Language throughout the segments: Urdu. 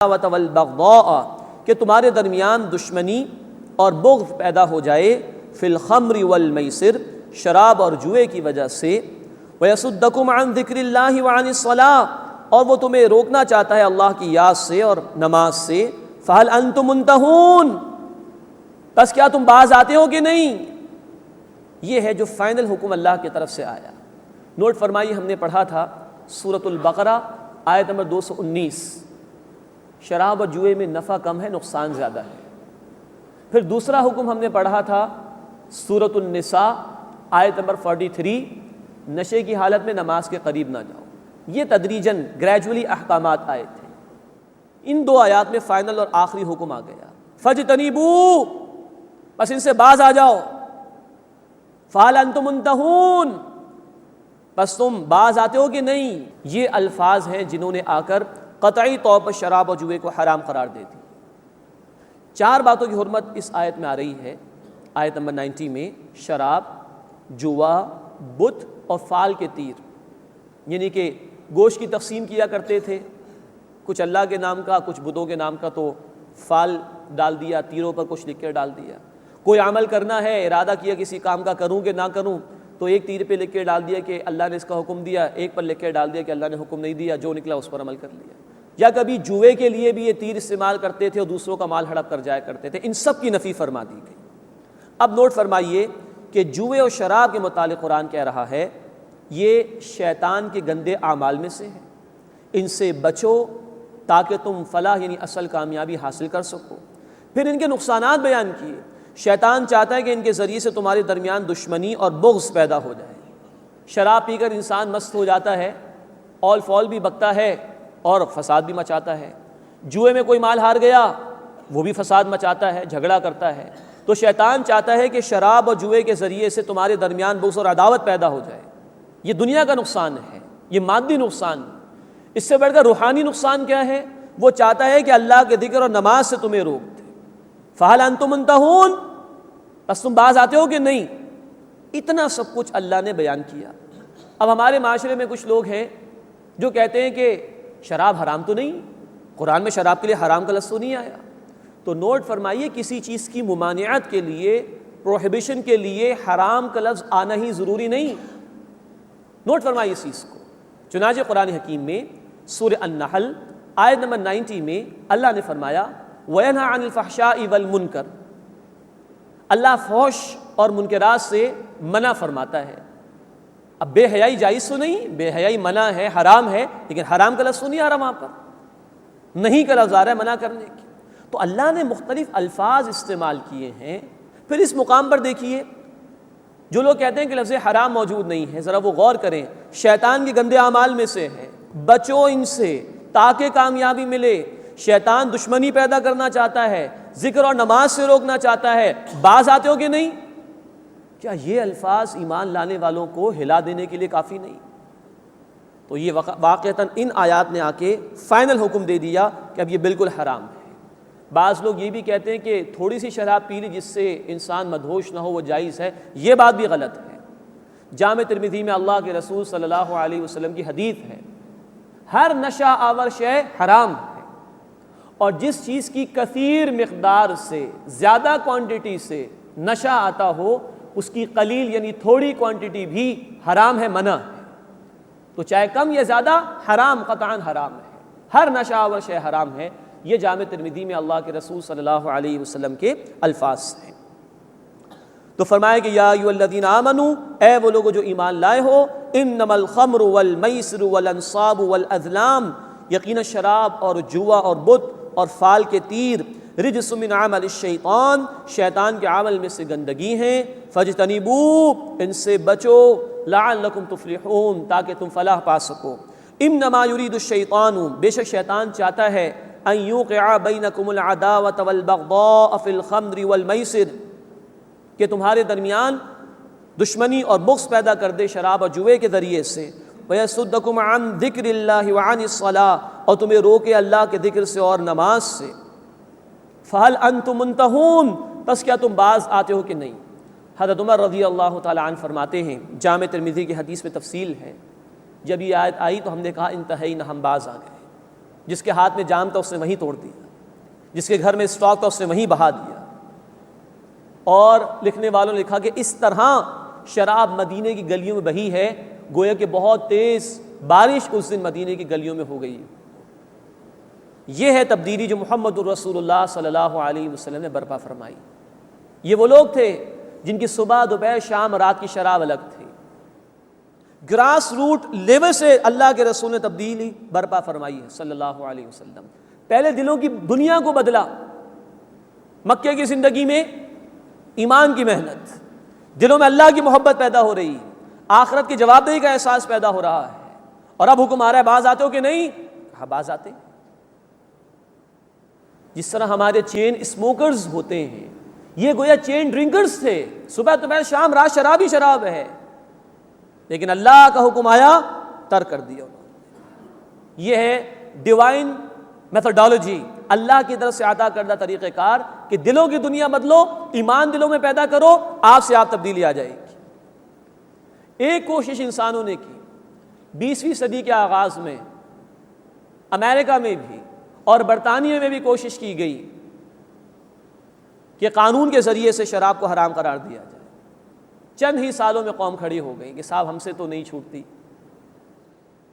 والبغضاء کہ تمہارے درمیان دشمنی اور بغض پیدا ہو جائے فی الخمر والمیسر شراب اور جوئے کی وجہ سے ویصدکم عن ذکر اللہ وعن الصلاۃ اور وہ تمہیں روکنا چاہتا ہے اللہ کی یاد سے اور نماز سے فہل انتم منتہون بس کیا تم باز آتے ہو کہ نہیں. یہ ہے جو فائنل حکم اللہ کی طرف سے آیا. نوٹ فرمائیے ہم نے پڑھا تھا سورۃ البقرہ آیت نمبر 219 شراب اور جوئے میں نفع کم ہے نقصان زیادہ ہے. پھر دوسرا حکم ہم نے پڑھا تھا سورۃ النساء آیت نمبر 43 نشے کی حالت میں نماز کے قریب نہ جاؤ. یہ تدریجاً گریجولی احکامات آئے تھے. ان دو آیات میں فائنل اور آخری حکم آ گیا فاجتنبوا بس ان سے باز آ جاؤ. فہل انتم منتہون بس تم باز آتے ہو کہ نہیں. یہ الفاظ ہیں جنہوں نے آ کر قطعی طور پر شراب اور جوئے کو حرام قرار دے دی. چار باتوں کی حرمت اس آیت میں آ رہی ہے. آیت نمبر 90 میں شراب، جوا، بت اور فال کے تیر، یعنی کہ گوشت کی تقسیم کیا کرتے تھے، کچھ اللہ کے نام کا کچھ بتوں کے نام کا، تو فال ڈال دیا، تیروں پر کچھ لکھ کے ڈال دیا. کوئی عمل کرنا ہے، ارادہ کیا کسی کام کا کروں کہ نہ کروں، تو ایک تیر پہ لکھ کے ڈال دیا کہ اللہ نے اس کا حکم دیا، ایک پر لکھ کے ڈال دیا کہ اللہ نے حکم نہیں دیا، جو نکلا اس پر عمل کر لیا. یا کبھی جوئے کے لیے بھی یہ تیر استعمال کرتے تھے اور دوسروں کا مال ہڑپ کر جایا کرتے تھے. ان سب کی نفی فرما دی گئی. اب نوٹ فرمائیے کہ جوئے اور شراب کے متعلق قرآن کہہ رہا ہے یہ شیطان کے گندے اعمال میں سے ہے، ان سے بچو تاکہ تم فلاح یعنی اصل کامیابی حاصل کر سکو. پھر ان کے نقصانات بیان کیے. شیطان چاہتا ہے کہ ان کے ذریعے سے تمہارے درمیان دشمنی اور بغض پیدا ہو جائے. شراب پی کر انسان مست ہو جاتا ہے، اول فول بھی بکتا ہے اور فساد بھی مچاتا ہے. جوئے میں کوئی مال ہار گیا وہ بھی فساد مچاتا ہے، جھگڑا کرتا ہے. تو شیطان چاہتا ہے کہ شراب اور جوئے کے ذریعے سے تمہارے درمیان بغض اور عداوت پیدا ہو جائے. یہ دنیا کا نقصان ہے، یہ مادی نقصان. اس سے بڑھ کر روحانی نقصان کیا ہے؟ وہ چاہتا ہے کہ اللہ کے ذکر اور نماز سے تمہیں روک دے. فہل انتم منتہون بس تم باز آتے ہو کہ نہیں. اتنا سب کچھ اللہ نے بیان کیا. اب ہمارے معاشرے میں کچھ لوگ ہیں جو کہتے ہیں کہ شراب حرام تو نہیں، قرآن میں شراب کے لیے حرام کا لفظ تو نہیں آیا. تو نوٹ فرمائیے کسی چیز کی ممانعت کے لیے، پروہیبیشن کے لیے حرام کا لفظ آنا ہی ضروری نہیں. نوٹ فرمائیے اس چیز کو. چنانچہ قرآن حکیم میں سورہ النحل آیت نمبر 90 میں اللہ نے فرمایا وَيَنْهَى عَنِ الْفَحْشَاءِ وَالْمُنْكَرِ اللہ فحش اور منکرات سے منع فرماتا ہے. اب بے حیائی جائز تو نہیں، بے حیائی منع ہے، حرام ہے، لیکن حرام کا لفظ تو نہیں آ رہا وہاں پر، نہیں کا لفظ آ رہا ہے منع کرنے کی. تو اللہ نے مختلف الفاظ استعمال کیے ہیں. پھر اس مقام پر دیکھیے جو لوگ کہتے ہیں کہ لفظ حرام موجود نہیں ہے، ذرا وہ غور کریں. شیطان کے گندے اعمال میں سے ہے، بچو ان سے تاکہ کامیابی ملے. شیطان دشمنی پیدا کرنا چاہتا ہے، ذکر اور نماز سے روکنا چاہتا ہے. باز آتے ہو کہ نہیں؟ کیا یہ الفاظ ایمان لانے والوں کو ہلا دینے کے لیے کافی نہیں؟ تو یہ واقعتاً ان آیات نے آ کے فائنل حکم دے دیا کہ اب یہ بالکل حرام ہے. بعض لوگ یہ بھی کہتے ہیں کہ تھوڑی سی شراب پی لی جس سے انسان مدہوش نہ ہو وہ جائز ہے. یہ بات بھی غلط ہے. جامع ترمذی میں اللہ کے رسول صلی اللہ علیہ وسلم کی حدیث ہے ہر نشہ آور شے حرام ہے، اور جس چیز کی کثیر مقدار سے، زیادہ کوانٹٹی سے نشہ آتا ہو اس کی قلیل یعنی تھوڑی کوانٹٹی بھی حرام ہے، منع ہے. تو چاہے کم یا زیادہ حرام، قطعاً حرام ہے. ہر نشہ آور شے حرام ہے. یہ جامع ترمذی میں اللہ کے رسول صلی اللہ علیہ وسلم کے الفاظ ہیں. تو فرمایا کہ یا ایھا الذین آمنوا اے وہ لوگ جو ایمان لائے ہو، انما الخمر والمیسر والانصاب والازلام یقینا شراب اور جوا اور بت اور فال کے تیر رجس من عمل الشیطان شیطان کے عمل میں سے گندگی ہیں. فاجتنبوا ان سے بچو لعلکم تفلحون تاکہ تم فلاح پا سکو. انما یرید الشیطان بے شک شیطان چاہتا ہے ان یوقع بینکم العداوۃ والبغضاء فی الخمر والمیسر کہ تمہارے درمیان دشمنی اور بغض پیدا کر دے شراب اور جوئے کے ذریعے سے. ویصدکم عن ذکر اللہ وعن الصلاۃ اور تمہیں روکے اللہ کے ذکر سے اور نماز سے. فہل انتم منتہون بس کیا تم باز آتے ہو کہ نہیں. حضرت عمر رضی اللہ تعالی عنہ فرماتے ہیں، جامع ترمذی کی حدیث میں تفصیل ہے، جب یہ آیت آئی تو ہم نے کہا انتہینا ہم باز آ گئے. جس کے ہاتھ میں جام تھا اس نے وہیں توڑ دیا، جس کے گھر میں اسٹاک تھا اس نے وہیں بہا دیا۔ اور لکھنے والوں نے لکھا کہ اس طرح شراب مدینے کی گلیوں میں بہی ہے گویا کہ بہت تیز بارش اس دن مدینے کی گلیوں میں ہو گئی۔ یہ ہے تبدیلی جو محمد الرسول اللہ صلی اللہ علیہ وسلم نے برپا فرمائی۔ یہ وہ لوگ تھے جن کی صبح دوپہر شام رات کی شراب الگ تھی۔ گراس روٹ لیول سے اللہ کے رسول نے تبدیلی برپا فرمائی ہے صلی اللہ علیہ وسلم۔ پہلے دلوں کی دنیا کو بدلا۔ مکے کی زندگی میں ایمان کی محنت، دلوں میں اللہ کی محبت پیدا ہو رہی، آخرت کی جواب دہی کا احساس پیدا ہو رہا ہے، اور اب حکم آ رہا ہے باز آتے ہو کہ نہیں؟ ہاں باز آتے۔ جس طرح ہمارے چین اسموکرز ہوتے ہیں، یہ گویا چین ڈرنکرز تھے، صبح دوپہر شام رات شراب ہی شراب ہے، لیکن اللہ کا حکم آیا ترک کر دیا انہوں نے۔ یہ ہے ڈیوائن میتھڈالوجی، اللہ کی طرف سے عطا کردہ طریقہ کار کہ دلوں کی دنیا بدلو، ایمان دلوں میں پیدا کرو، آپ سے آپ تبدیلی آ جائے گی۔ ایک کوشش انسانوں نے کی 20ویں صدی کے آغاز میں، امریکہ میں بھی اور برطانیہ میں بھی کوشش کی گئی کہ قانون کے ذریعے سے شراب کو حرام قرار دیا جائے۔ چند ہی سالوں میں قوم کھڑی ہو گئی کہ صاحب ہم سے تو نہیں چھوٹتی،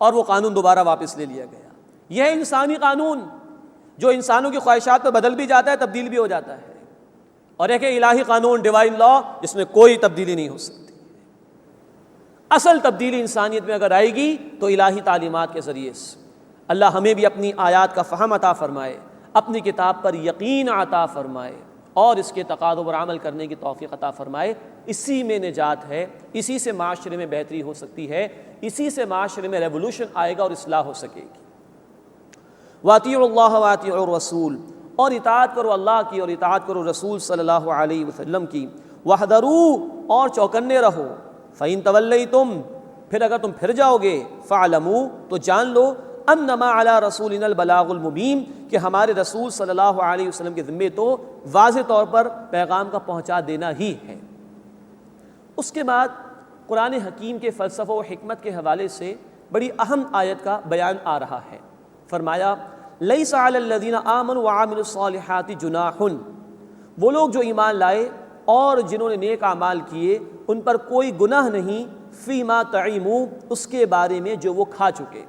اور وہ قانون دوبارہ واپس لے لیا گیا۔ یہ انسانی قانون جو انسانوں کی خواہشات پہ بدل بھی جاتا ہے، تبدیل بھی ہو جاتا ہے، اور ایک الہی قانون ڈیوائن لا جس میں کوئی تبدیلی نہیں ہو سکتی۔ اصل تبدیلی انسانیت میں اگر آئے گی تو الہی تعلیمات کے ذریعے سے۔ اللہ ہمیں بھی اپنی آیات کا فہم عطا فرمائے، اپنی کتاب پر یقین عطا فرمائے، اور اس کے تقاضوں پر عمل کرنے کی توفیق عطا فرمائے۔ اسی میں نجات ہے، اسی سے معاشرے میں بہتری ہو سکتی ہے، اسی سے معاشرے میں ریولوشن آئے گا اور اصلاح ہو سکے گی۔ وَأَطِیعُوا اللَّهَ وَأَطِیعُوا الرَّسُولَ، اور اطاعت کرو اللہ کی اور اطاعت کرو رسول صلی اللہ علیہ وسلم کی۔ وَاحْذَرُوا، اور چوکنے رہو۔ فَإِن تَوَلَّيْتُمْ، پھر اگر تم پھر جاؤ گے، فَاعْلَمُوا، تو جان لو، انما علی رسولنا البلاغ المبین، کہ ہمارے رسول صلی اللہ علیہ وسلم کے ذمے تو واضح طور پر پیغام کا پہنچا دینا ہی ہے۔ اس کے بعد قرآن حکیم کے فلسفہ و حکمت کے حوالے سے بڑی اہم آیت کا بیان آ رہا ہے۔ فرمایا لیس علی الذین آمنوا وعملوا الصالحات جناح، وہ لوگ جو ایمان لائے اور جنہوں نے نیک اعمال کیے ان پر کوئی گناہ نہیں، فیما طعموا، اس کے بارے میں جو وہ کھا چکے،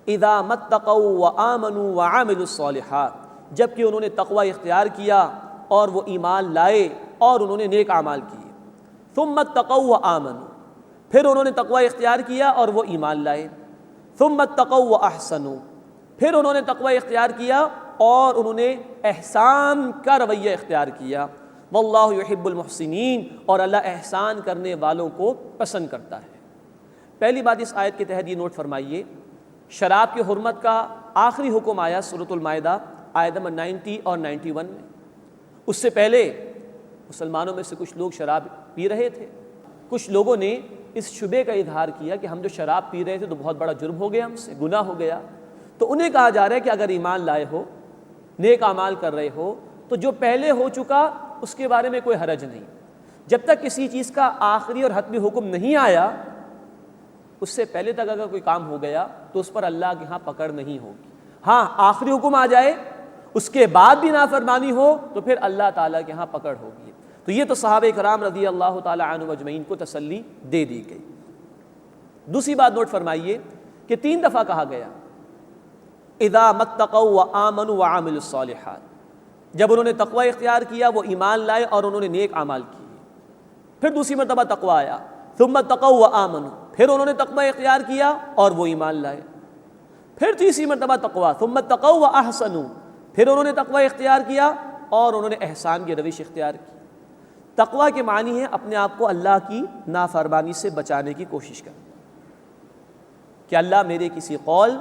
اذا متقوا وآمنوا وعملوا الصالحات، جبکہ انہوں نے تقوی اختیار کیا اور وہ ایمان لائے اور انہوں نے نیک اعمال کیے۔ ثم اتقوا وآمنوا، پھر انہوں نے تقوی اختیار کیا اور وہ ایمان لائے۔ ثم اتقوا واحسنوا، پھر انہوں نے تقوی اختیار کیا اور انہوں نے احسان کا رویہ اختیار کیا۔ واللہ یحب المحسنین، اور اللہ احسان کرنے والوں کو پسند کرتا ہے۔ پہلی بات اس آیت کے تحت یہ نوٹ فرمائیے، شراب کی حرمت کا آخری حکم آیا سورۃ المائدہ آیت نمبر 90 اور 91 میں۔ اس سے پہلے مسلمانوں میں سے کچھ لوگ شراب پی رہے تھے۔ کچھ لوگوں نے اس شبے کا اظہار کیا کہ ہم جو شراب پی رہے تھے تو بہت بڑا جرم ہو گیا، ہم سے گناہ ہو گیا۔ تو انہیں کہا جا رہا ہے کہ اگر ایمان لائے ہو، نیک اعمال کر رہے ہو، تو جو پہلے ہو چکا اس کے بارے میں کوئی حرج نہیں۔ جب تک کسی چیز کا آخری اور حتمی حکم نہیں آیا، اس سے پہلے تک اگر کوئی کام ہو گیا تو اس پر اللہ کے ہاں پکڑ نہیں ہوگی۔ ہاں آخری حکم آ جائے، اس کے بعد بھی نافرمانی ہو تو پھر اللہ تعالیٰ کے ہاں پکڑ ہوگی۔ تو یہ تو صحابہ کرام رضی اللہ تعالیٰ عنہ اجمعین کو تسلی دے دی گئی۔ دوسری بات نوٹ فرمائیے کہ 3 دفعہ کہا گیا اذا متقوا وآمنوا وعملوا الصالحات، جب انہوں نے تقوی اختیار کیا، وہ ایمان لائے اور انہوں نے نیک اعمال کیے۔ پھر دوسری مرتبہ تقوی آیا، ثم اتقوا وآمنوا، پھر انہوں نے تقوی اختیار کیا اور وہ ایمان لائے۔ پھر تیسری مرتبہ تقوی، ثم اتقوا واحسنوا، پھر انہوں نے تقوی اختیار کیا اور انہوں نے احسان کی روش اختیار کی۔ تقوی کے معنی ہے اپنے آپ کو اللہ کی نافرمانی سے بچانے کی کوشش کرنا، کہ اللہ میرے کسی قول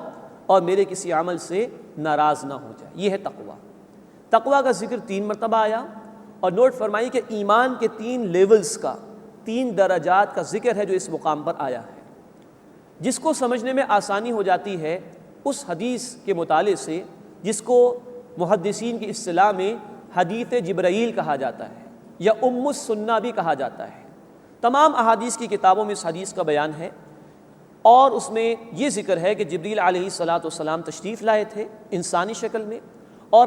اور میرے کسی عمل سے ناراض نہ ہو جائے، یہ ہے تقوی۔ تقوی کا ذکر 3 مرتبہ آیا، اور نوٹ فرمائی کہ ایمان کے 3 لیولز کا، 3 درجات کا ذکر ہے جو اس مقام پر آیا ہے۔ جس کو سمجھنے میں آسانی ہو جاتی ہے اس حدیث کے مطالعے سے، جس کو محدثین کی اصطلاح میں حدیث جبرائیل کہا جاتا ہے یا السنہ بھی کہا جاتا ہے۔ تمام احادیث کی کتابوں میں اس حدیث کا بیان ہے اور اس میں یہ ذکر ہے کہ جبریل علیہ الصلاۃ والسلام تشریف لائے تھے انسانی شکل میں،